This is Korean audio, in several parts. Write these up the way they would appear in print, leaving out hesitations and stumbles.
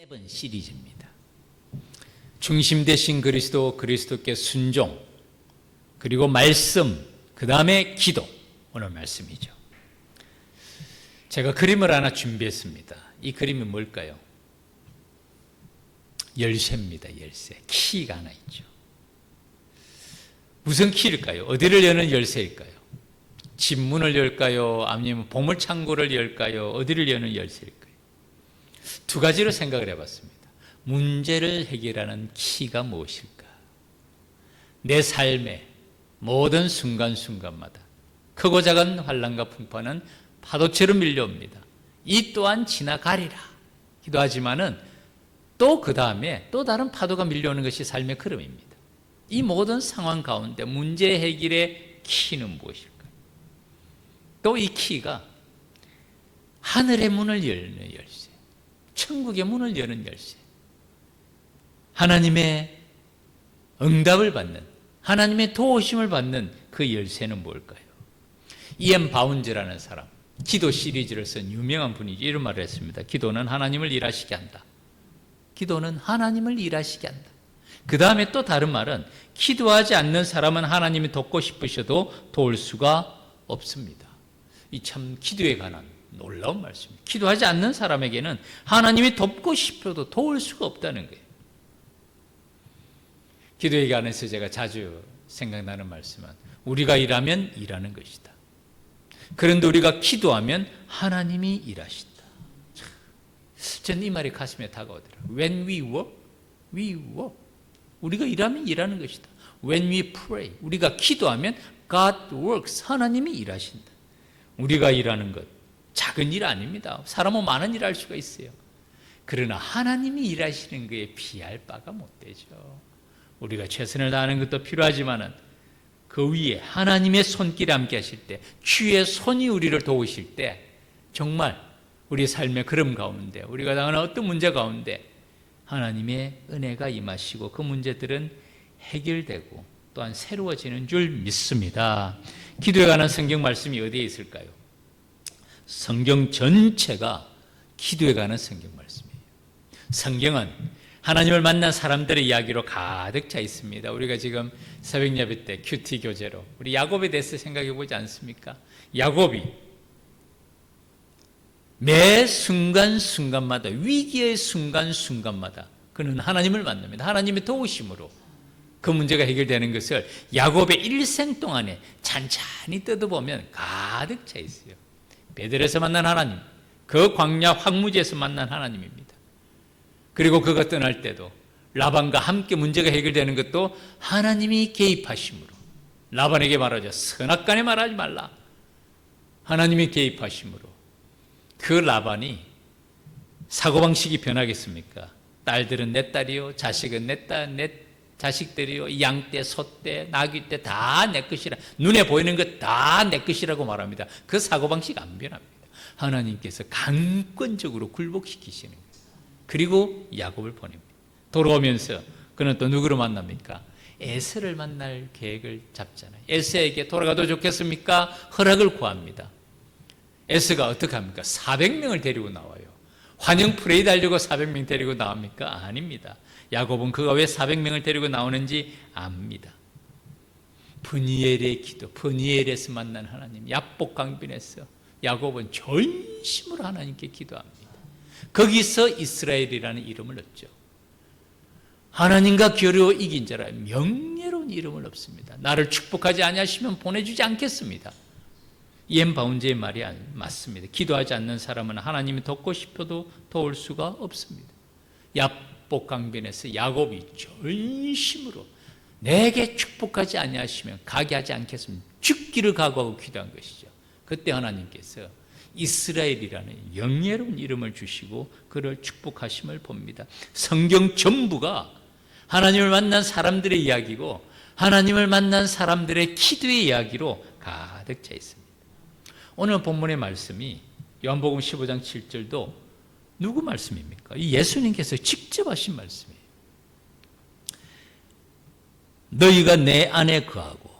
7 시리즈입니다. 중심 되신 그리스도, 그리스도께 순종, 그리고 말씀, 그 다음에 기도, 오늘 말씀이죠. 제가 그림을 하나 준비했습니다. 이 그림이 뭘까요? 열쇠입니다. 열쇠. 키가 하나 있죠. 무슨 키일까요? 어디를 여는 열쇠일까요? 집 문을 열까요? 아니면 보물창고를 열까요? 어디를 여는 열쇠일까요? 두 가지로 생각을 해봤습니다. 문제를 해결하는 키가 무엇일까? 내 삶의 모든 순간순간마다 크고 작은 환난과 풍파는 파도처럼 밀려옵니다. 이 또한 지나가리라 기도하지만은 또 그 다음에 또 다른 파도가 밀려오는 것이 삶의 흐름입니다. 이 모든 상황 가운데 문제 해결의 키는 무엇일까요? 또 이 키가 하늘의 문을 열는 열쇠, 천국의 문을 여는 열쇠, 하나님의 응답을 받는, 하나님의 도우심을 받는 그 열쇠는 뭘까요? 이엠 바운즈라는 사람, 기도 시리즈를 쓴 유명한 분이죠. 이런 말을 했습니다. 기도는 하나님을 일하시게 한다. 기도는 하나님을 일하시게 한다. 그 다음에 또 다른 말은 기도하지 않는 사람은 하나님이 돕고 싶으셔도 도울 수가 없습니다. 이 참 기도에 관한 놀라운 말씀입니다. 기도하지 않는 사람에게는 하나님이 돕고 싶어도 도울 수가 없다는 거예요. 기도에 관해서 제가 자주 생각나는 말씀은 우리가 일하면 일하는 것이다. 그런데 우리가 기도하면 하나님이 일하신다. 저는 이 말이 가슴에 다가오더라고요. When we work, we work. 우리가 일하면 일하는 것이다. When we pray, 우리가 기도하면 God works, 하나님이 일하신다. 우리가 일하는 것, 작은 일 아닙니다. 사람은 많은 일을 할 수가 있어요. 그러나 하나님이 일하시는 것에 비할 바가 못 되죠. 우리가 최선을 다하는 것도 필요하지만은 그 위에 하나님의 손길이 함께 하실 때, 주의 손이 우리를 도우실 때 정말 우리 삶의 걸음 가운데, 우리가 당하는 어떤 문제 가운데 하나님의 은혜가 임하시고 그 문제들은 해결되고 또한 새로워지는 줄 믿습니다. 기도에 관한 성경 말씀이 어디에 있을까요? 성경 전체가 기도에 관한 성경 말씀이에요. 성경은 하나님을 만난 사람들의 이야기로 가득 차 있습니다. 우리가 지금 새벽 예배 때 큐티 교제로 우리 야곱에 대해서 생각해 보지 않습니까? 야곱이 매 순간순간마다, 위기의 순간순간마다 그는 하나님을 만납니다. 하나님의 도우심으로 그 문제가 해결되는 것을 야곱의 일생 동안에 찬찬히 뜯어보면 가득 차 있어요. 베델에서 만난 하나님, 그 광야 황무지에서 만난 하나님입니다. 그리고 그가 떠날 때도 라반과 함께 문제가 해결되는 것도 하나님이 개입하심으로, 라반에게 말하죠. 선악간에 말하지 말라. 하나님이 개입하심으로 그 라반이 사고방식이 변하겠습니까? 딸들은 내 딸이요, 자식은 내 자식들이요, 양떼, 소떼, 나귀떼 다 내 것이라, 눈에 보이는 것 다 내 것이라고 말합니다. 그 사고방식 안 변합니다. 하나님께서 강권적으로 굴복시키시는 거예요. 그리고 야곱을 보냅니다. 돌아오면서 그는 또 누구를 만납니까? 에서를 만날 계획을 잡잖아요. 에서에게 돌아가도 좋겠습니까? 허락을 구합니다. 에서가 어떻게 합니까? 400명을 데리고 나와요. 환영 프레이드 하려고 400명 데리고 나옵니까? 아닙니다. 야곱은 그가 왜 400명을 데리고 나오는지 압니다. 브니엘의 기도, 브니엘에서 만난 하나님, 야복강변에서 야곱은 전심으로 하나님께 기도합니다. 거기서 이스라엘이라는 이름을 얻죠. 하나님과 겨루어 이긴 자라 명예로운 이름을 얻습니다. 나를 축복하지 아니하시면 보내주지 않겠습니다. 이엠 바운즈의 말이 맞습니다. 기도하지 않는 사람은 하나님이 돕고 싶어도 도울 수가 없습니다. 야복강변에서 야곱이 전심으로 내게 축복하지 아니하시면 가게 하지 않겠습니다. 죽기를 각오하고 기도한 것이죠. 그때 하나님께서 이스라엘이라는 영예로운 이름을 주시고 그를 축복하심을 봅니다. 성경 전부가 하나님을 만난 사람들의 이야기고 하나님을 만난 사람들의 기도의 이야기로 가득 차 있습니다. 오늘 본문의 말씀이 요한복음 15장 7절도 누구 말씀입니까? 이 예수님께서 직접 하신 말씀이에요. 너희가 내 안에 거하고,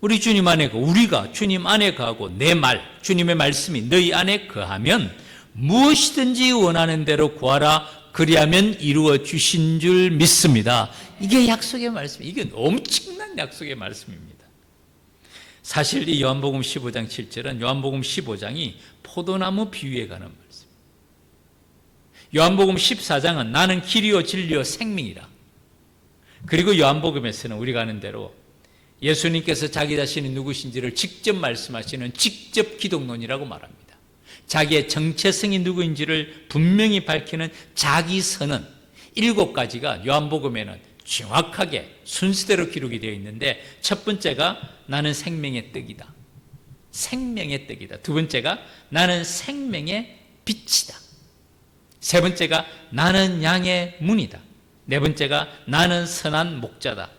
우리 주님 안에 거하고, 우리가 주님 안에 거하고 내 말, 주님의 말씀이 너희 안에 거하면 무엇이든지 원하는 대로 구하라 그리하면 이루어 주신 줄 믿습니다. 이게 약속의 말씀이에요. 이게 엄청난 약속의 말씀입니다. 사실 이 요한복음 15장 7절은 요한복음 15장이 포도나무 비유에 관한 말씀. 요한복음 14장은 나는 길이요 진리요 생명이라. 그리고 요한복음에서는 우리가 아는 대로 예수님께서 자기 자신이 누구신지를 직접 말씀하시는 직접 기독론이라고 말합니다. 자기의 정체성이 누구인지를 분명히 밝히는 자기 선언 7가지가 요한복음에는 정확하게 순서대로 기록이 되어 있는데, 첫 번째가 나는 생명의 떡이다. 생명의 떡이다. 두 번째가 나는 생명의 빛이다. 세 번째가 나는 양의 문이다. 네 번째가 나는 선한 목자다.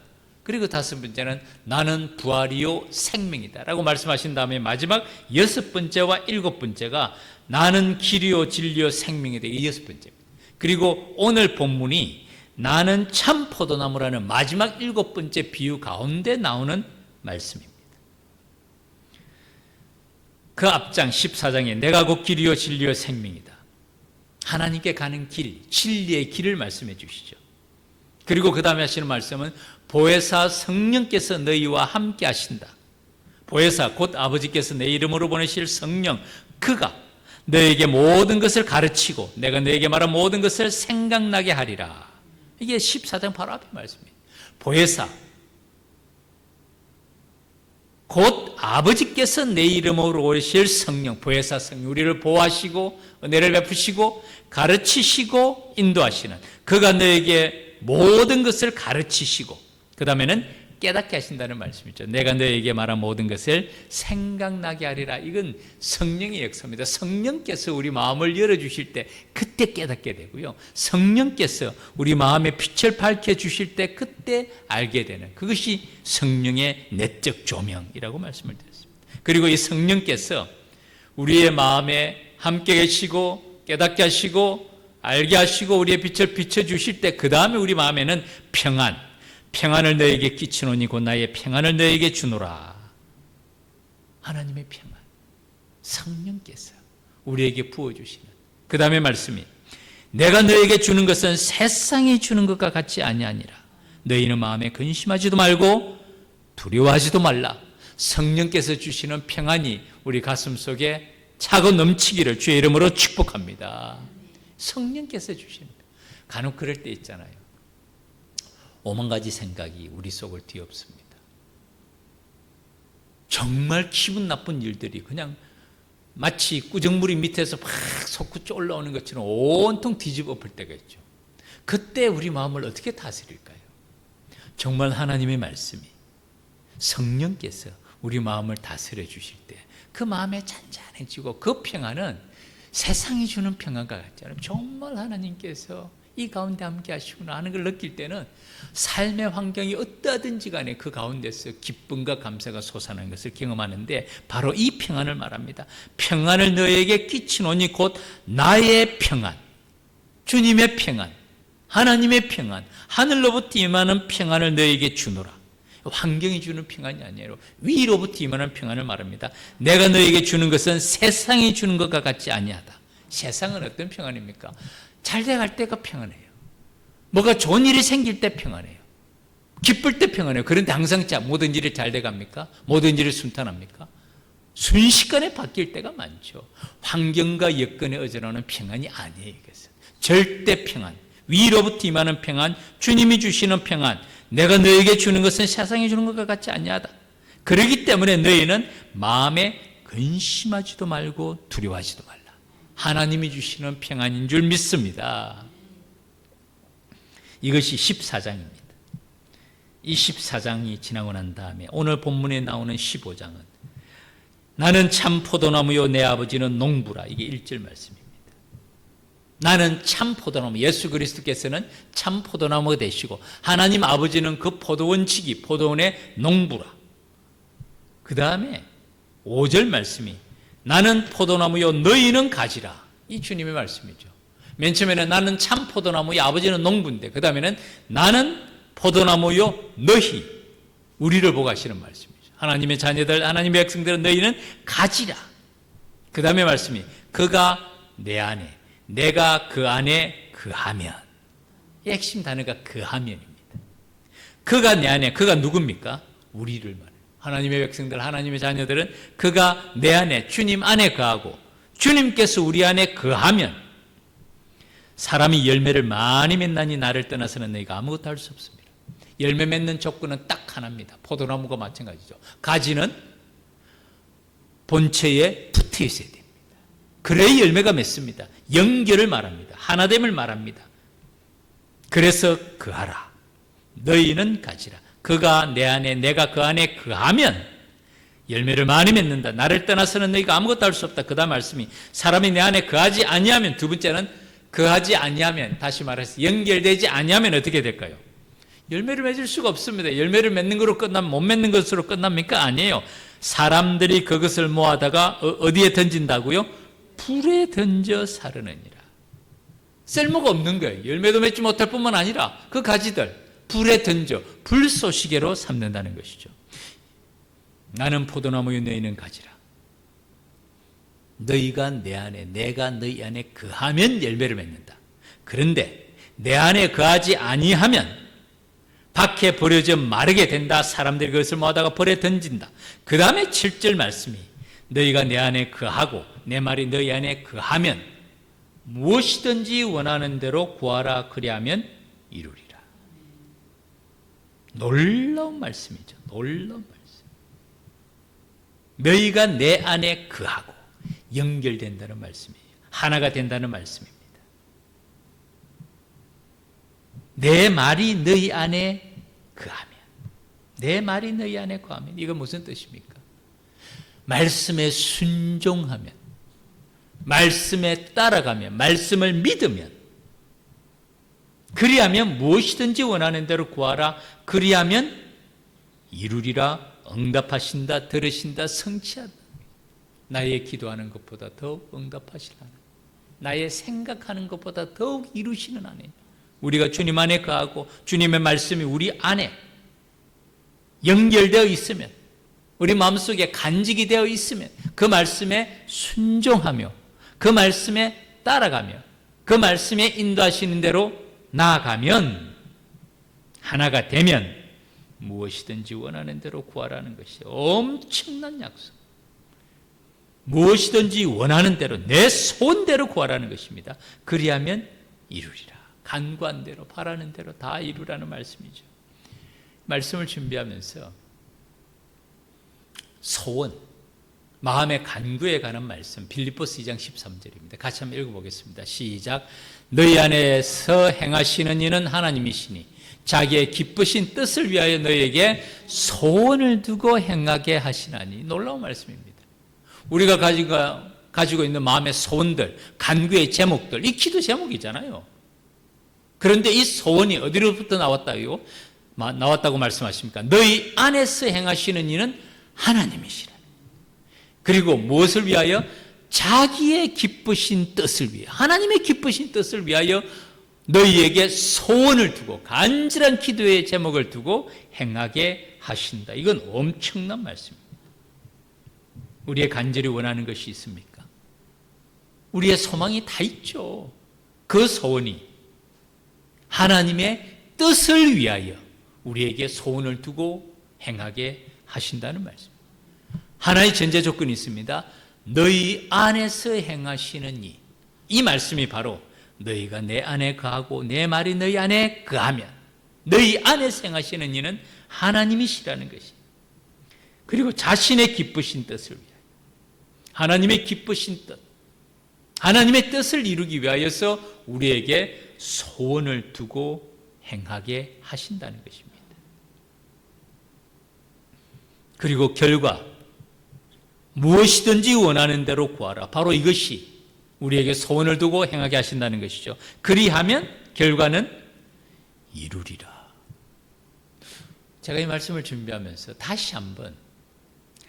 그리고 다섯 번째는 나는 부활이요 생명이다 라고 말씀하신 다음에 마지막 6번째와 7번째가 나는 길이요 진리요 생명이다. 이 6번째입니다. 그리고 오늘 본문이 나는 참 포도나무라는 마지막 7번째 비유 가운데 나오는 말씀입니다. 그 앞장 14장에 내가 곧 길이요 진리요 생명이다. 하나님께 가는 길, 진리의 길을 말씀해 주시죠. 그리고 그 다음에 하시는 말씀은 보혜사 성령께서 너희와 함께 하신다. 보혜사 곧 아버지께서 내 이름으로 보내실 성령, 그가 너에게 모든 것을 가르치고 내가 너에게 말한 모든 것을 생각나게 하리라. 이게 14장 바로 앞에 말씀입니다. 보혜사 곧 아버지께서 내 이름으로 오실 성령, 보혜사 성령, 우리를 보호하시고 은혜를 베푸시고 가르치시고 인도하시는, 그가 너에게 모든 것을 가르치시고 그 다음에는 깨닫게 하신다는 말씀이죠. 내가 너에게 말한 모든 것을 생각나게 하리라. 이건 성령의 역사입니다. 성령께서 우리 마음을 열어주실 때 그때 깨닫게 되고요, 성령께서 우리 마음의 빛을 밝혀주실 때 그때 알게 되는, 그것이 성령의 내적 조명이라고 말씀을 드렸습니다. 그리고 이 성령께서 우리의 마음에 함께 계시고 깨닫게 하시고 알게 하시고 우리의 빛을 비춰주실 때 그 다음에 우리 마음에는 평안을 너에게 끼치노니 곧 나의 평안을 너에게 주노라. 하나님의 평안, 성령께서 우리에게 부어주시는 그 다음에 말씀이 내가 너에게 주는 것은 세상이 주는 것과 같이 아니하니라. 너희는 마음에 근심하지도 말고 두려워하지도 말라. 성령께서 주시는 평안이 우리 가슴 속에 차고 넘치기를 주의 이름으로 축복합니다. 성령께서 주십니다. 간혹 그럴 때 있잖아요. 오만 가지 생각이 우리 속을 뒤엎습니다. 정말 기분 나쁜 일들이 그냥 마치 꾸정물이 밑에서 막 솟구쳐 올라오는 것처럼 온통 뒤집어 엎을 때가 있죠. 그때 우리 마음을 어떻게 다스릴까요? 정말 하나님의 말씀이, 성령께서 우리 마음을 다스려 주실 때 그 마음에 잔잔해지고 그 평안은 세상이 주는 평안과 같지 않아요. 정말 하나님께서 이 가운데 함께 하시구나 하는 걸 느낄 때는 삶의 환경이 어떠하든지 간에 그 가운데서 기쁨과 감사가 솟아나는 것을 경험하는데 바로 이 평안을 말합니다. 평안을 너에게 끼치노니 곧 나의 평안, 주님의 평안, 하나님의 평안, 하늘로부터 임하는 평안을 너에게 주노라. 환경이 주는 평안이 아니에요. 위로부터 임하는 평안을 말합니다. 내가 너에게 주는 것은 세상이 주는 것과 같지 아니하다. 세상은 어떤 평안입니까? 잘 돼갈 때가 평안해요. 뭐가 좋은 일이 생길 때 평안해요. 기쁠 때 평안해요. 그런데 항상 모든 일이 잘 돼갑니까? 모든 일이 순탄합니까? 순식간에 바뀔 때가 많죠. 환경과 여건에 의존하는 평안이 아니에요. 이것은 절대 평안, 위로부터 임하는 평안, 주님이 주시는 평안, 내가 너에게 주는 것은 세상이 주는 것과 같지 아니하다. 그렇기 때문에 너희는 마음에 근심하지도 말고 두려워하지도 말라. 하나님이 주시는 평안인 줄 믿습니다. 이것이 14장입니다. 이 14장이 지나고 난 다음에 오늘 본문에 나오는 15장은 나는 참 포도나무요 내 아버지는 농부라. 이게 1절 말씀입니다. 나는 참 포도나무, 예수 그리스도께서는 참 포도나무가 되시고 하나님 아버지는 그 포도원지기, 포도원의 농부라. 그 다음에 5절 말씀이 나는 포도나무요 너희는 가지라. 이 주님의 말씀이죠. 맨 처음에는 나는 참 포도나무요 아버지는 농부인데 그 다음에는 나는 포도나무요 너희, 우리를 보고 하시는 말씀이죠. 하나님의 자녀들, 하나님의 백성들은 너희는 가지라. 그 다음에 말씀이 그가 내 안에, 내가 그 안에 거하면, 이 핵심 단어가 거하면입니다. 그가 내 안에, 그가 누굽니까? 우리를 말해요. 하나님의 백성들, 하나님의 자녀들은 그가 내 안에, 주님 안에 거하고 주님께서 우리 안에 거하면 사람이 열매를 많이 맺나니 나를 떠나서는 너희가 아무것도 할 수 없습니다. 열매 맺는 조건은 딱 하나입니다. 포도나무가 마찬가지죠. 가지는 본체에 붙어 있어야 됩니다. 그래야 열매가 맺습니다. 연결을 말합니다. 하나됨을 말합니다. 그래서 거하라. 너희는 가지라. 그가 내 안에, 내가 그 안에 거하면 열매를 많이 맺는다. 나를 떠나서는 너희가 아무것도 할 수 없다. 그 다음 말씀이 사람이 내 안에 거하지 아니하면, 두 번째는 거하지 아니하면, 다시 말해서 연결되지 아니하면 어떻게 될까요? 열매를 맺을 수가 없습니다. 열매를 맺는 것으로 끝나면 못 맺는 것으로 끝납니까? 아니에요. 사람들이 그것을 모아다가 어디에 던진다고요? 불에 던져 사르느니라. 쓸모가 없는 거예요. 열매도 맺지 못할 뿐만 아니라 그 가지들 불에 던져 불쏘시개로 삼는다는 것이죠. 나는 포도나무요 너희는 가지라. 너희가 내 안에, 내가 너희 안에 거하면 열매를 맺는다. 그런데 내 안에 거하지 아니하면 밖에 버려져 마르게 된다. 사람들이 그것을 모아다가 벌에 던진다. 그 다음에 7절 말씀이 너희가 내 안에 거하고 내 말이 너희 안에 거하면 무엇이든지 원하는 대로 구하라. 그리하면 이루리라. 놀라운 말씀이죠. 놀라운 말씀. 너희가 내 안에 거하고 연결된다는 말씀이에요. 하나가 된다는 말씀입니다. 내 말이 너희 안에 거하면, 내 말이 너희 안에 거하면, 이건 무슨 뜻입니까? 말씀에 순종하면, 말씀에 따라가면, 말씀을 믿으면, 그리하면 무엇이든지 원하는 대로 구하라. 그리하면 이루리라. 응답하신다, 들으신다, 성취한다. 나의 기도하는 것보다 더욱 응답하실 하나님, 나의 생각하는 것보다 더욱 이루시는 하나님. 우리가 주님 안에 거하고 주님의 말씀이 우리 안에 연결되어 있으면, 우리 마음속에 간직이 되어 있으면 그 말씀에 순종하며 그 말씀에 따라가며 그 말씀에 인도하시는 대로 나아가면, 하나가 되면 무엇이든지 원하는 대로 구하라는 것이 엄청난 약속. 무엇이든지 원하는 대로, 내 소원대로 구하라는 것입니다. 그리하면 이루리라. 간구한 대로, 바라는 대로 다 이루라는 말씀이죠. 말씀을 준비하면서 소원, 마음의 간구에 관한 말씀, 빌립보서 2장 13절입니다. 같이 한번 읽어보겠습니다. 시작. 너희 안에서 행하시는 이는 하나님이시니 자기의 기쁘신 뜻을 위하여 너희에게 소원을 두고 행하게 하시나니. 놀라운 말씀입니다. 우리가 가지고 있는 마음의 소원들, 간구의 제목들, 이 기도 제목이잖아요. 그런데 이 소원이 어디로부터 나왔다고 말씀하십니까? 너희 안에서 행하시는 이는 하나님이시라. 그리고 무엇을 위하여? 자기의 기쁘신 뜻을 위하여, 하나님의 기쁘신 뜻을 위하여 너희에게 소원을 두고, 간절한 기도의 제목을 두고 행하게 하신다. 이건 엄청난 말씀입니다. 우리의 간절히 원하는 것이 있습니까? 우리의 소망이 다 있죠. 그 소원이 하나님의 뜻을 위하여 우리에게 소원을 두고 행하게 하신다는 말씀. 하나의 전제 조건이 있습니다. 너희 안에서 행하시는 이 말씀이 바로 너희가 내 안에 거하고 내 말이 너희 안에 거하면, 너희 안에서 행하시는 이는 하나님이시라는 것이. 그리고 자신의 기쁘신 뜻을 위하여, 하나님의 기쁘신 뜻, 하나님의 뜻을 이루기 위하여서 우리에게 소원을 두고 행하게 하신다는 것입니다. 그리고 결과, 무엇이든지 원하는 대로 구하라. 바로 이것이 우리에게 소원을 두고 행하게 하신다는 것이죠. 그리하면 결과는 이루리라. 제가 이 말씀을 준비하면서 다시 한번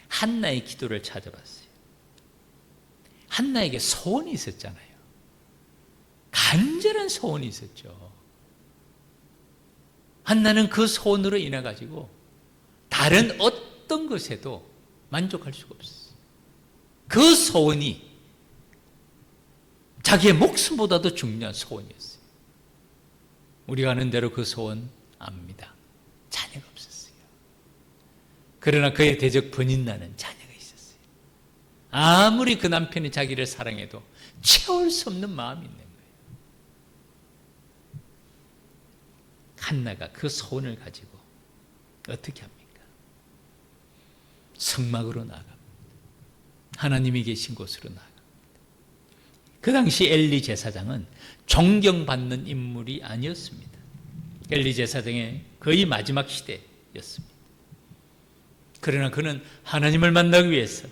한나의 기도를 찾아봤어요. 한나에게 소원이 있었잖아요. 간절한 소원이 있었죠. 한나는 그 소원으로 인해 가지고 다른 어떤 것에도 만족할 수가 없었어요. 그 소원이 자기의 목숨보다도 중요한 소원이었어요. 우리가 아는 대로 그 소원 압니다. 자녀가 없었어요. 그러나 그의 대적 버닌나는 자녀가 있었어요. 아무리 그 남편이 자기를 사랑해도 채울 수 없는 마음이 있는 거예요. 한나가 그 소원을 가지고 어떻게 합니까? 성막으로 나아갑니다. 하나님이 계신 곳으로 나아갑니다. 그 당시 엘리 제사장은 존경받는 인물이 아니었습니다. 엘리 제사장의 거의 마지막 시대였습니다. 그러나 그는 하나님을 만나기 위해서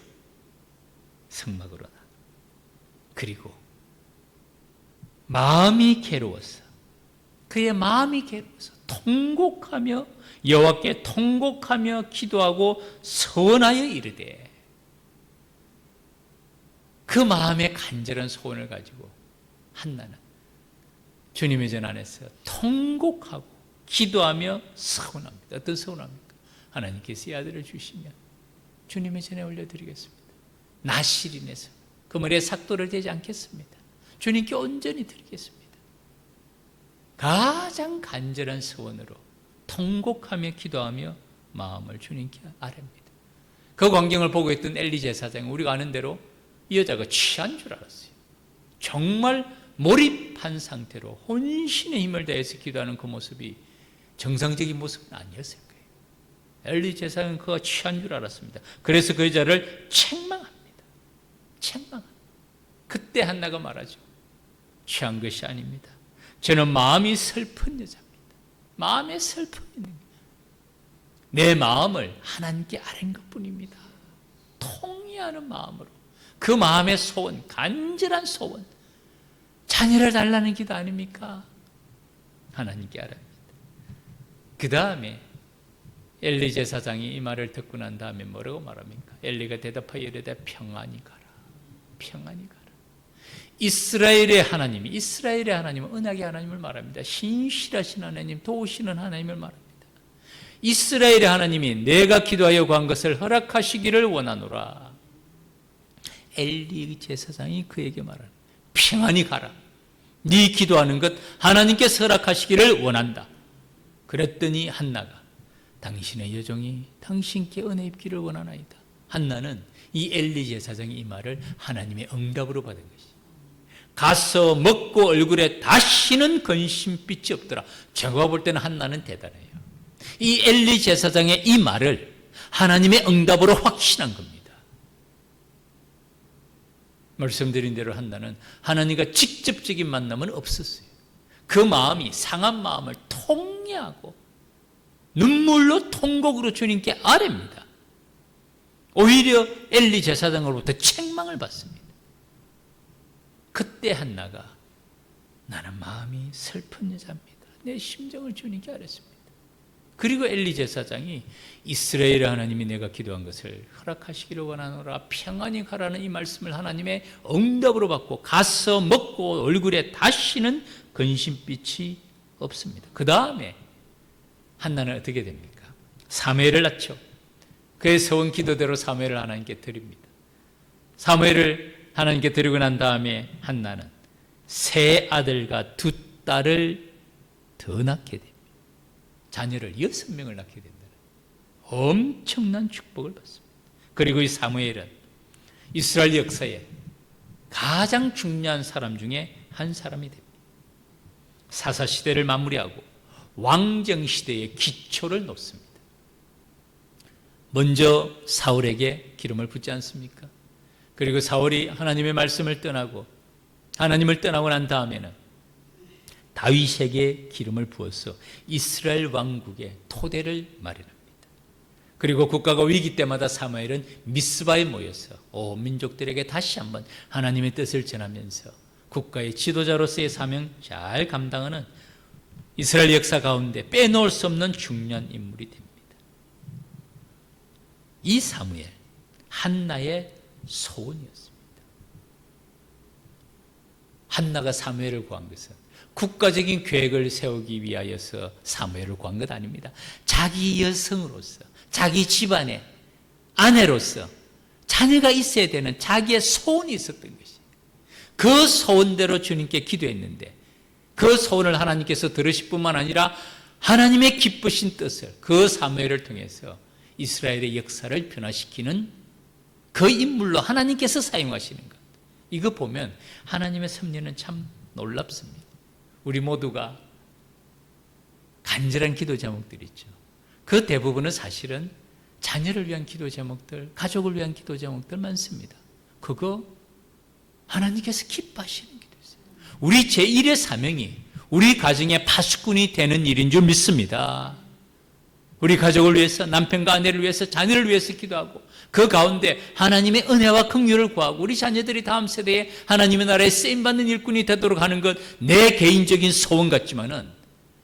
성막으로 나아갑니다. 그리고 마음이 괴로워서, 그의 마음이 괴로워서 통곡하며 여호와께 통곡하며 기도하고 서원하여 이르되, 그 마음의 간절한 소원을 가지고 한나는 주님의 전 안에서 통곡하고 기도하며 서원합니다. 어떤 서원합니까? 하나님께서 이 아들을 주시면 주님의 전에 올려드리겠습니다. 나실이 내서 그 머리에 삭도를 대지 않겠습니다. 주님께 온전히 드리겠습니다. 가장 간절한 서원으로 통곡하며 기도하며 마음을 주님께 아뢰입니다. 그 광경을 보고 있던 엘리 제사장은 우리가 아는 대로 이 여자가 취한 줄 알았어요. 정말 몰입한 상태로 혼신의 힘을 다해서 기도하는 그 모습이 정상적인 모습은 아니었을 거예요. 엘리 제사장은 그가 취한 줄 알았습니다. 그래서 그 여자를 책망합니다. 책망합니다. 그때 한나가 말하죠. 취한 것이 아닙니다. 저는 마음이 슬픈 여자입니다. 마음에 슬픔이 있는 거예요. 내 마음을 하나님께 아뢰는 것뿐입니다. 통회하는 마음으로 그 마음의 소원, 간절한 소원, 자녀를 달라는 기도 아닙니까? 하나님께 아뢰입니다. 그 다음에 엘리 제사장이 이 말을 듣고 난 다음에 뭐라고 말합니까? 엘리가 대답하여 이르되 평안히 가라. 평안히 가라. 이스라엘의 하나님은 언약의 하나님을 말합니다. 신실하신 하나님, 도우시는 하나님을 말합니다. 이스라엘의 하나님이 내가 기도하여 구한 것을 허락하시기를 원하노라. 엘리 제사장이 그에게 말하는, 평안히 가라. 네 기도하는 것 하나님께서 허락하시기를 원한다. 그랬더니 한나가 당신의 여종이 당신께 은혜 입기를 원하나이다. 한나는 이 엘리 제사장이 이 말을 하나님의 응답으로 받은 것이죠. 가서 먹고 얼굴에 다시는 근심빛이 없더라. 제가 볼 때는 한나는 대단해요. 이 엘리 제사장의 이 말을 하나님의 응답으로 확신한 겁니다. 말씀드린 대로 한나는 하나님과 직접적인 만남은 없었어요. 그 마음이, 상한 마음을 통회하고 눈물로 통곡으로 주님께 아뢰입니다. 오히려 엘리 제사장으로부터 책망을 받습니다. 그때 한나가 나는 마음이 슬픈 여자입니다. 내 심정을 주님께 아뢰습니다. 그리고 엘리 제사장이 이스라엘의 하나님이 내가 기도한 것을 허락하시기를 원하노라. 평안히 가라는 이 말씀을 하나님의 응답으로 받고 가서 먹고 얼굴에 다시는 근심빛이 없습니다. 그 다음에 한나는 어떻게 됩니까? 사무엘을 낳죠. 그의 서원 기도대로 사무엘을 하나님께 드립니다. 사무엘을 하나님께 드리고 난 다음에 한나는 세 아들과 두 딸을 더 낳게 됩니다. 자녀를 6명을 낳게 된다는 엄청난 축복을 받습니다. 그리고 이 사무엘은 이스라엘 역사에 가장 중요한 사람 중에 한 사람이 됩니다. 사사시대를 마무리하고 왕정시대의 기초를 놓습니다. 먼저 사울에게 기름을 붓지 않습니까? 그리고 사울이 하나님의 말씀을 떠나고 하나님을 떠나고 난 다음에는 다윗에게 기름을 부어서 이스라엘 왕국의 토대를 마련합니다. 그리고 국가가 위기 때마다 사무엘은 미스바에 모여서 온 민족들에게 다시 한번 하나님의 뜻을 전하면서 국가의 지도자로서의 사명 잘 감당하는 이스라엘 역사 가운데 빼놓을 수 없는 중요한 인물이 됩니다. 이 사무엘, 한나의 소원이었습니다. 한나가 사무엘을 구한 것은 국가적인 계획을 세우기 위하여서 사무엘을 구한 것 아닙니다. 자기 여성으로서, 자기 집안의 아내로서 자녀가 있어야 되는 자기의 소원이 있었던 것이에요. 그 소원대로 주님께 기도했는데 그 소원을 하나님께서 들으실 뿐만 아니라 하나님의 기쁘신 뜻을 그 사무엘을 통해서 이스라엘의 역사를 변화시키는 그 인물로 하나님께서 사용하시는 것. 이거 보면 하나님의 섭리는 참 놀랍습니다. 우리 모두가 간절한 기도 제목들이 있죠. 그 대부분은 사실은 자녀를 위한 기도 제목들, 가족을 위한 기도 제목들 많습니다. 그거 하나님께서 기뻐하시는 기도였어요. 우리 제1의 사명이 우리 가정의 파수꾼이 되는 일인 줄 믿습니다. 우리 가족을 위해서, 남편과 아내를 위해서, 자녀를 위해서 기도하고 그 가운데 하나님의 은혜와 긍휼을 구하고 우리 자녀들이 다음 세대에 하나님의 나라에 쓰임받는 일꾼이 되도록 하는 것 내 개인적인 소원 같지만은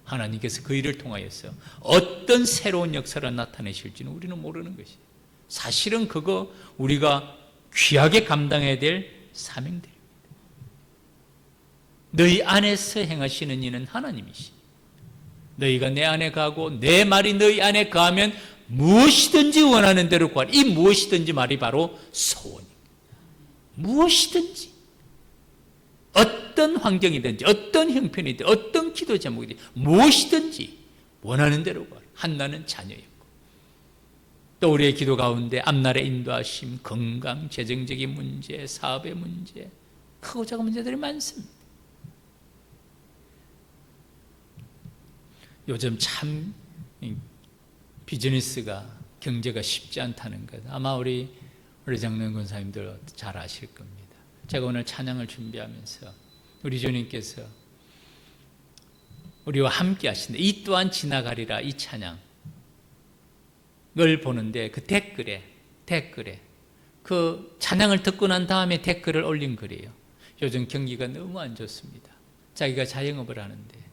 하나님께서 그 일을 통하여서 어떤 새로운 역사를 나타내실지는 우리는 모르는 것이에요. 사실은 그거 우리가 귀하게 감당해야 될 사명들입니다. 너희 안에서 행하시는 이는 하나님이시. 너희가 내 안에 가고 내 말이 너희 안에 거하면 무엇이든지 원하는 대로 구하라. 이 무엇이든지 말이 바로 소원입니다. 무엇이든지 어떤 환경이든지 어떤 형편이든지 어떤 기도 제목이든지 무엇이든지 원하는 대로 구하라. 한나는 자녀였고 또 우리의 기도 가운데 앞날의 인도하심, 건강, 재정적인 문제, 사업의 문제, 크고 작은 문제들이 많습니다. 요즘 참 비즈니스가 경제가 쉽지 않다는 것 아마 우리 장로연 권사님들 잘 아실 겁니다. 제가 오늘 찬양을 준비하면서 우리 주님께서 우리와 함께 하신다. 이 또한 지나가리라 이 찬양을 보는데 그 댓글에 그 찬양을 듣고 난 다음에 댓글을 올린 글이에요. 요즘 경기가 너무 안 좋습니다. 자기가 자영업을 하는데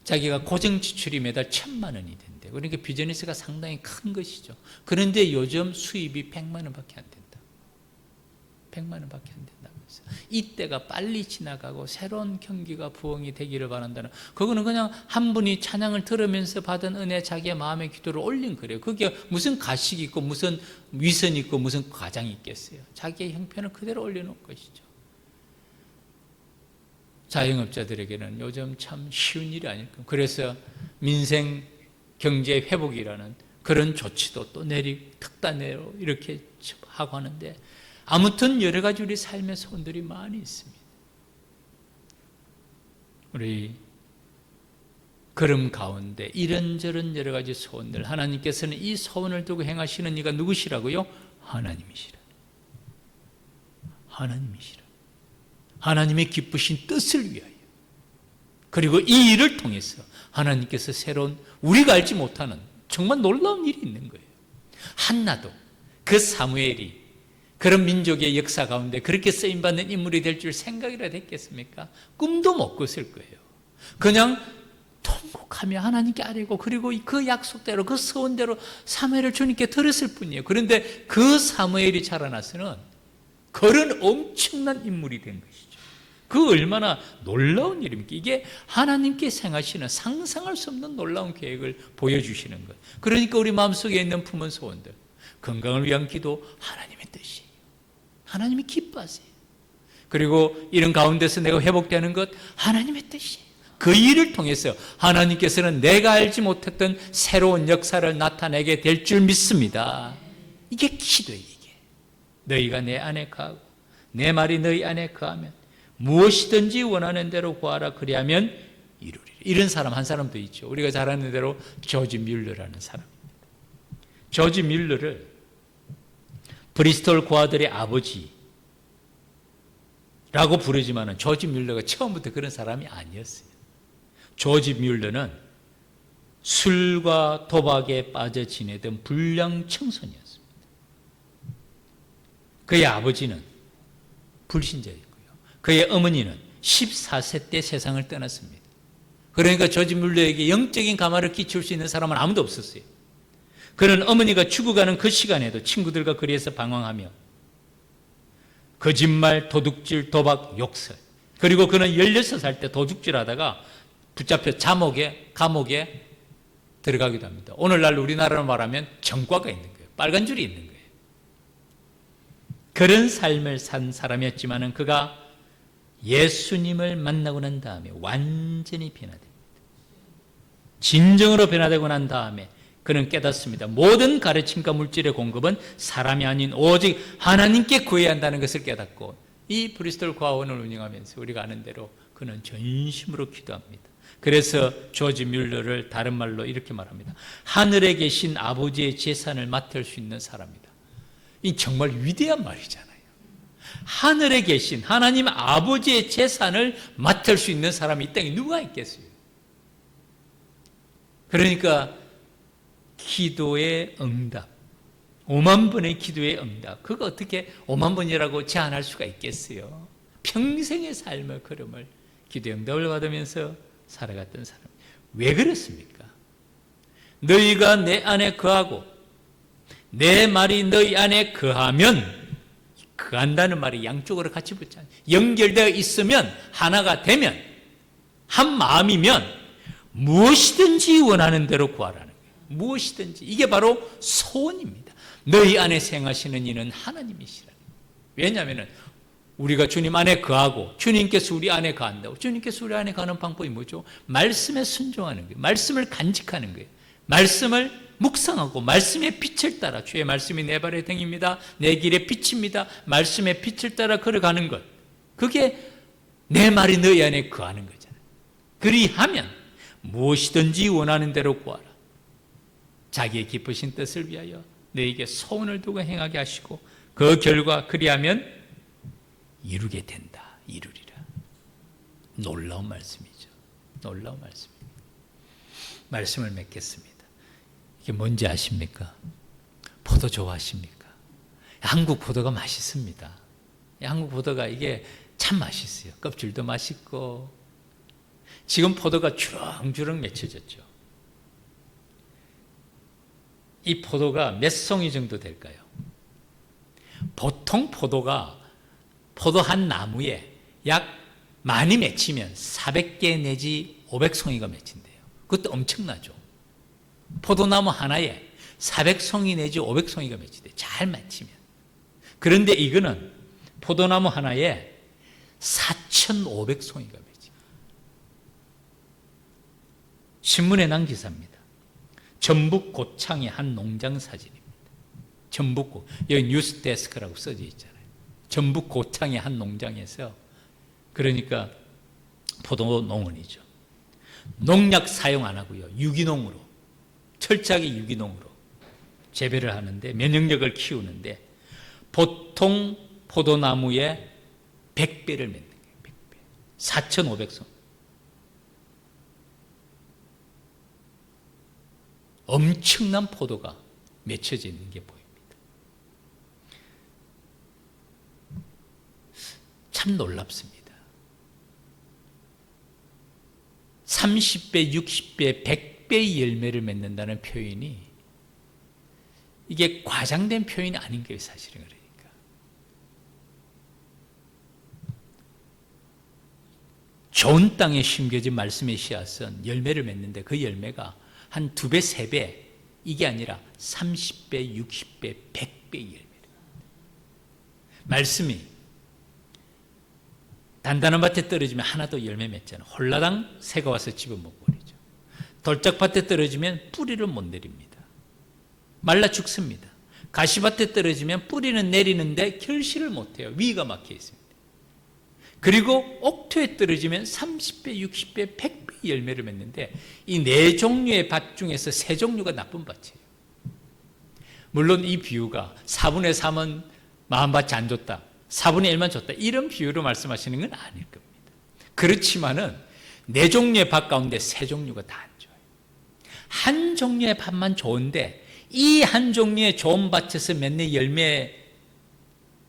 자기가 고정 지출이 매달 1,000만 원이 된대. 그러니까 비즈니스가 상당히 큰 것이죠. 그런데 요즘 수입이 100만 원밖에 안 된다. 100만 원밖에 안 된다면서. 이때가 빨리 지나가고 새로운 경기가 부흥이 되기를 바란다는. 그거는 그냥 한 분이 찬양을 들으면서 받은 은혜 자기의 마음의 기도를 올린 거래요. 그게 무슨 가식이 있고 무슨 위선이 있고 무슨 과장이 있겠어요. 자기의 형편을 그대로 올려놓은 것이죠. 자영업자들에게는 요즘 참 쉬운 일이 아닐까. 그래서 민생 경제 회복이라는 그런 조치도 또 특단으로 이렇게 하고 하는데 아무튼 여러 가지 우리 삶의 소원들이 많이 있습니다. 우리 걸음 가운데 이런저런 여러 가지 소원들 하나님께서는 이 소원을 두고 행하시는 이가 누구시라고요? 하나님이시라. 하나님이시라. 하나님의 기쁘신 뜻을 위하여 그리고 이 일을 통해서 하나님께서 새로운 우리가 알지 못하는 정말 놀라운 일이 있는 거예요. 한나도 그 사무엘이 그런 민족의 역사 가운데 그렇게 쓰임받는 인물이 될 줄 생각이라도 했겠습니까? 꿈도 못 꿨을 거예요. 그냥 통곡하며 하나님께 아뢰고 그리고 그 약속대로 그 서원대로 사무엘을 주님께 들었을 뿐이에요. 그런데 그 사무엘이 자라나서는 그런 엄청난 인물이 된 것이죠. 그 얼마나 놀라운 일입니까? 이게 하나님께 행하시는 상상할 수 없는 놀라운 계획을 보여주시는 것. 그러니까 우리 마음속에 있는 품은 소원들, 건강을 위한 기도 하나님의 뜻이에요. 하나님이 기뻐하세요. 그리고 이런 가운데서 내가 회복되는 것 하나님의 뜻이에요. 그 일을 통해서 하나님께서는 내가 알지 못했던 새로운 역사를 나타내게 될 줄 믿습니다. 이게 기도예요. 이게 너희가 내 안에 거하고 내 말이 너희 안에 거하면 무엇이든지 원하는 대로 구하라 그리하면 이루리라. 이런 사람 한 사람도 있죠. 우리가 잘 아는 대로 조지 뮬러라는 사람입니다. 조지 뮬러를 브리스톨 고아들의 아버지라고 부르지만 조지 뮬러가 처음부터 그런 사람이 아니었어요. 조지 뮬러는 술과 도박에 빠져 지내던 불량 청소년이었습니다. 그의 아버지는 불신자였고요. 그의 어머니는 14세 때 세상을 떠났습니다. 그러니까 조지 뮬러에게 영적인 감화를 끼칠 수 있는 사람은 아무도 없었어요. 그는 어머니가 죽어가는 그 시간에도 친구들과 거리에서 방황하며 거짓말, 도둑질, 도박, 욕설, 그리고 그는 16살 때 도둑질하다가 붙잡혀 감옥에 들어가기도 합니다. 오늘날 우리나라로 말하면 정과가 있는 거예요. 빨간 줄이 있는 거예요. 그런 삶을 산 사람이었지만 그가 예수님을 만나고 난 다음에 완전히 변화됩니다. 진정으로 변화되고 난 다음에 그는 깨닫습니다. 모든 가르침과 물질의 공급은 사람이 아닌 오직 하나님께 구해야 한다는 것을 깨닫고, 이 브리스톨 과학원을 운영하면서 우리가 아는 대로 그는 전심으로 기도합니다. 그래서 조지 뮬러를 다른 말로 이렇게 말합니다. 하늘에 계신 아버지의 재산을 맡을 수 있는 사람이다. 이 정말 위대한 말이잖아요. 하늘에 계신 하나님 아버지의 재산을 맡을 수 있는 사람이 이 땅에 누가 있겠어요? 그러니까 기도의 응답, 5만 번의 기도의 응답, 그거 어떻게 5만 번이라고 제한할 수가 있겠어요? 평생의 삶의 걸음을 기도의 응답을 받으면서 살아갔던 사람. 왜 그렇습니까? 너희가 내 안에 거하고 내 말이 너희 안에 거하면, 거한다는 말이 양쪽으로 같이 붙잖아요. 연결되어 있으면, 하나가 되면, 한 마음이면 무엇이든지 원하는 대로 구하라는 거예요. 무엇이든지. 이게 바로 소원입니다. 너희 안에 생하시는 이는 하나님이시라는 거예요. 왜냐하면 우리가 주님 안에 거하고 주님께서 우리 안에 거한다고. 주님께서 우리 안에 거하는 방법이 뭐죠? 말씀에 순종하는 거예요. 말씀을 간직하는 거예요. 말씀을 묵상하고 말씀의 빛을 따라, 주의 말씀이 내 발의 등입니다, 내 길의 빛입니다, 말씀의 빛을 따라 걸어가는 것, 그게 내 말이 너희 안에 거하는 거잖아요. 그리하면 무엇이든지 원하는 대로 구하라. 자기의 기쁘신 뜻을 위하여 너에게 소원을 두고 행하게 하시고 그 결과 그리하면 이루게 된다. 이루리라. 놀라운 말씀이죠. 놀라운 말씀입니다. 말씀을 맺겠습니다. 이게 뭔지 아십니까? 포도 좋아하십니까? 한국 포도가 맛있습니다. 한국 포도가 이게 참 맛있어요. 껍질도 맛있고. 지금 포도가 주렁주렁 맺혀졌죠. 이 포도가 몇 송이 정도 될까요? 보통 포도가 포도 한 나무에 약 많이 맺히면 400개 내지 500송이가 맺힌대요. 그것도 엄청나죠. 포도나무 하나에 400송이 내지 500송이가 맺히대요. 잘 맺히면. 그런데 이거는 포도나무 하나에 4,500송이가 맺혀요. 신문에 난 기사입니다. 전북 고창의 한 농장 사진입니다. 전북, 여기 뉴스데스크라고 써져 있잖아요. 전북 고창의 한 농장에서, 그러니까 포도 농원이죠. 농약 사용 안 하고요. 유기농으로, 철저하게 유기농으로 재배를 하는데, 면역력을 키우는데 보통 포도나무에 100배를 맺는 거예요. 100배. 4,500송. 엄청난 포도가 맺혀져 있는 게 보입니다. 참 놀랍습니다. 30배, 60배, 100배의 열매를 맺는다는 표현이, 이게 과장된 표현이 아닌 거예요, 사실은. 그러니까 좋은 땅에 심겨진 말씀의 씨앗은 열매를 맺는데 그 열매가 한 2배, 3배, 이게 아니라 30배, 60배, 100배의 열매를. 말씀이 단단한 밭에 떨어지면 하나도 열매 맺잖아요. 홀라당 새가 와서 집어먹어버리죠. 돌짝밭에 떨어지면 뿌리를 못 내립니다. 말라 죽습니다. 가시밭에 떨어지면 뿌리는 내리는데 결실을 못해요. 위가 막혀 있습니다. 그리고 옥토에 떨어지면 30배, 60배, 100배 열매를 맺는데, 이 4종류의 밭 중에서 3종류가 나쁜 밭이에요. 물론 이 비유가 4분의 3은 마음밭이 안 좋다, 4분의 1만 좋다, 이런 비유로 말씀하시는 건 아닐 겁니다. 그렇지만은 4종류의 밭 가운데 3종류가 다 안 좋아요. 한 종류의 밭만 좋은데 이 한 종류의 좋은 밭에서 맺는 열매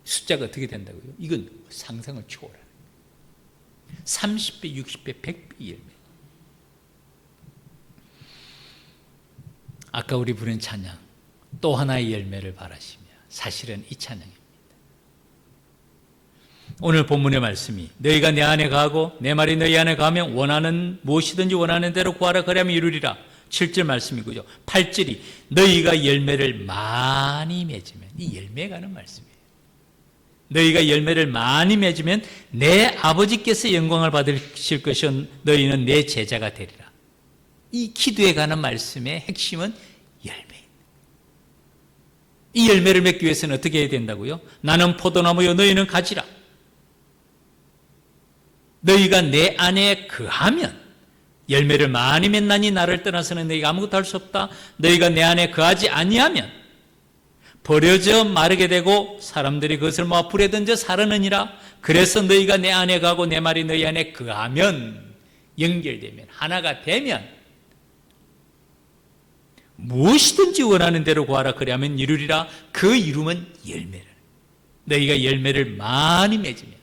숫자가 어떻게 된다고요? 이건 상상을 초월하는 거예요. 30배, 60배, 100배 열매. 아까 우리 부른 찬양, 또 하나의 열매를 바라시며, 사실은 이 찬양입니다. 오늘 본문의 말씀이 너희가 내 안에 거하고 내 말이 너희 안에 거하면 원하는 무엇이든지 원하는 대로 구하라 그러면 이루리라. 7절 말씀이고요. 8절이 너희가 열매를 많이 맺으면, 이 열매가 하는 말씀이에요. 너희가 열매를 많이 맺으면 내 아버지께서 영광을 받으실 것이요 너희는 내 제자가 되리라. 이 기도에 관한 말씀의 핵심은 열매입니다. 이 열매를 맺기 위해서는 어떻게 해야 된다고요? 나는 포도나무요 너희는 가지라. 너희가 내 안에 거하면 열매를 많이 맺나니 나를 떠나서는 너희가 아무것도 할 수 없다. 너희가 내 안에 거하지 아니하면 버려져 마르게 되고 사람들이 그것을 모아 불에 던져 사르느니라. 그래서 너희가 내 안에 가고 내 말이 너희 안에 거하면, 연결되면, 하나가 되면 무엇이든지 원하는 대로 구하라 그리하면 이루리라. 그 이루면 열매를. 너희가 열매를 많이 맺으면,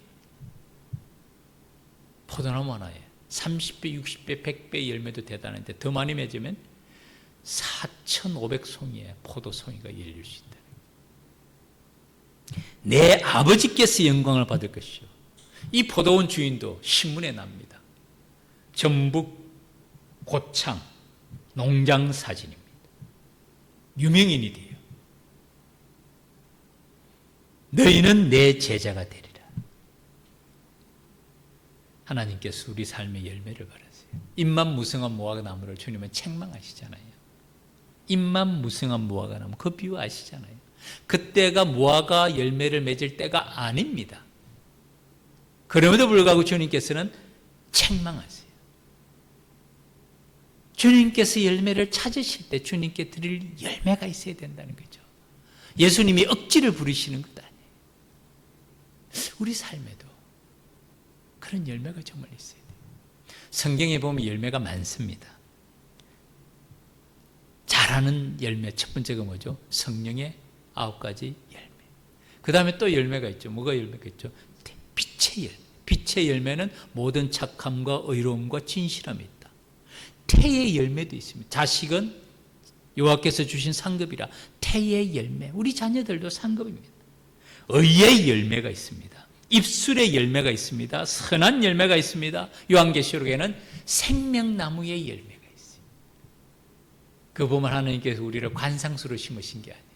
포도나무 하나에 30배, 60배, 100배 열매도 대단한데 더 많이 맺으면 4,500송이의 포도송이가 열릴 수 있다. 내 아버지께서 영광을 받을 것이요. 이 포도원 주인도 신문에 납니다. 전북 고창 농장 사진입니다. 유명인이 돼요. 너희는 내 제자가 되리라. 하나님께서 우리 삶의 열매를 바라세요. 잎만 무성한 무화과나무를 주님은 책망하시잖아요. 잎만 무성한 무화과나무, 그 비유 아시잖아요. 그때가 무화과 열매를 맺을 때가 아닙니다. 그럼에도 불구하고 주님께서는 책망하세요. 주님께서 열매를 찾으실 때 주님께 드릴 열매가 있어야 된다는 거죠. 예수님이 억지를 부리시는 것 아니에요. 우리 삶에도 그런 열매가 정말 있어야 돼요. 성경에 보면 열매가 많습니다. 잘하는 열매, 첫 번째가 뭐죠? 성령의 9가지 열매. 그 다음에 또 열매가 있죠. 뭐가 열매가 있죠? 빛의 열매. 빛의 열매는 모든 착함과 의로움과 진실함이 있다. 태의 열매도 있습니다. 자식은 여호와께서 주신 상급이라. 태의 열매. 우리 자녀들도 상급입니다. 의의 열매가 있습니다. 입술의 열매가 있습니다. 선한 열매가 있습니다. 요한계시록에는 생명나무의 열매가 있어요. 그 보면 하나님께서 우리를 관상수로 심으신 게 아니에요.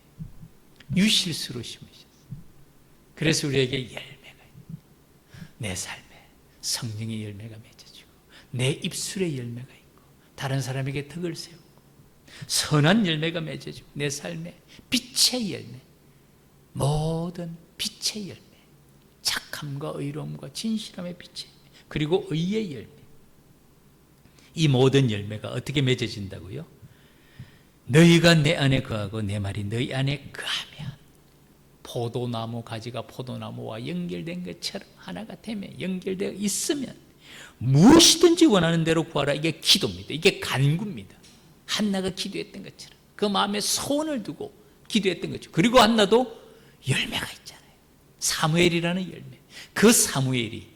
유실수로 심으셨어요. 그래서 우리에게 열매가 있어요. 내 삶에 성령의 열매가 맺어지고 내 입술의 열매가 있고 다른 사람에게 덕을 세우고 선한 열매가 맺어지고 내 삶에 빛의 열매, 모든 빛의 열매, 착함과 의로움과 진실함의 빛의 열매, 그리고 의의 열매. 이 모든 열매가 어떻게 맺어진다고요? 너희가 내 안에 거하고 내 말이 너희 안에 거하면, 포도나무 가지가 포도나무와 연결된 것처럼 하나가 되면, 연결되어 있으면 무엇이든지 원하는 대로 구하라. 이게 기도입니다. 이게 간구입니다. 한나가 기도했던 것처럼 그 마음에 소원을 두고 기도했던 거죠. 그리고 한나도 열매가 있잖아요. 사무엘이라는 열매. 그 사무엘이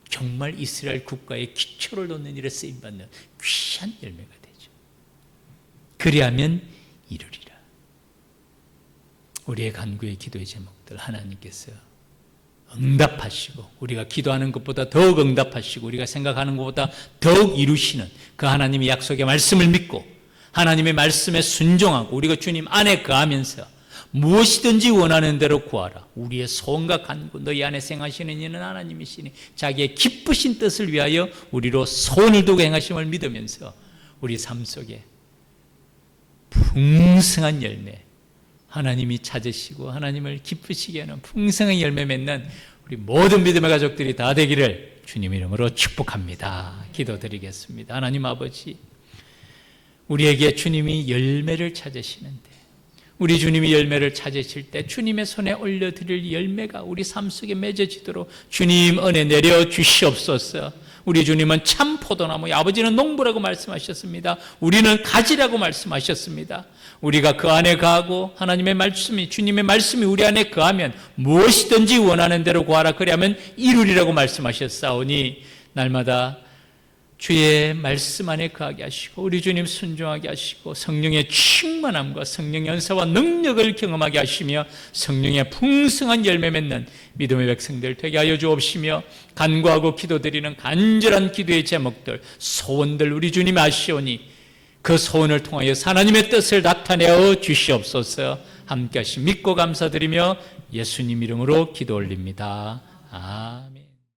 정말 이스라엘 국가의 기초를 놓는 일에 쓰임받는 귀한 열매가 되죠. 그리하면 이루리라. 우리의 간구의 기도의 제목들 하나님께서 응답하시고, 우리가 기도하는 것보다 더욱 응답하시고, 우리가 생각하는 것보다 더욱 이루시는 그 하나님의 약속의 말씀을 믿고 하나님의 말씀에 순종하고 우리가 주님 안에 거하면서 무엇이든지 원하는 대로 구하라. 우리의 소원과 간구, 너희 안에 생하시는 이는 하나님이시니 자기의 기쁘신 뜻을 위하여 우리로 소원을 두고 행하심을 믿으면서 우리 삶 속에 풍성한 열매, 하나님이 찾으시고 하나님을 기쁘시게 하는 풍성한 열매 맺는 우리 모든 믿음의 가족들이 다 되기를 주님 이름으로 축복합니다. 기도드리겠습니다. 하나님 아버지, 우리에게 주님이 열매를 찾으시는데, 우리 주님이 열매를 찾으실 때 주님의 손에 올려드릴 열매가 우리 삶 속에 맺어지도록 주님 은혜 내려 주시옵소서. 우리 주님은 참 포도나무, 아버지는 농부라고 말씀하셨습니다. 우리는 가지라고 말씀하셨습니다. 우리가 그 안에 거하고 하나님의 말씀이, 주님의 말씀이 우리 안에 거하면 무엇이든지 원하는 대로 구하라. 그리하면 이루리라고 말씀하셨사오니 날마다 주의 말씀 안에 거하게 하시고 우리 주님 순종하게 하시고 성령의 충만함과 성령의 은사와 능력을 경험하게 하시며 성령의 풍성한 열매 맺는 믿음의 백성들 되게 하여 주옵시며, 간구하고 기도드리는 간절한 기도의 제목들, 소원들 우리 주님 아시오니 그 소원을 통하여 하나님의 뜻을 나타내어 주시옵소서. 함께 하시 믿고 감사드리며 예수님 이름으로 기도 올립니다. 아멘.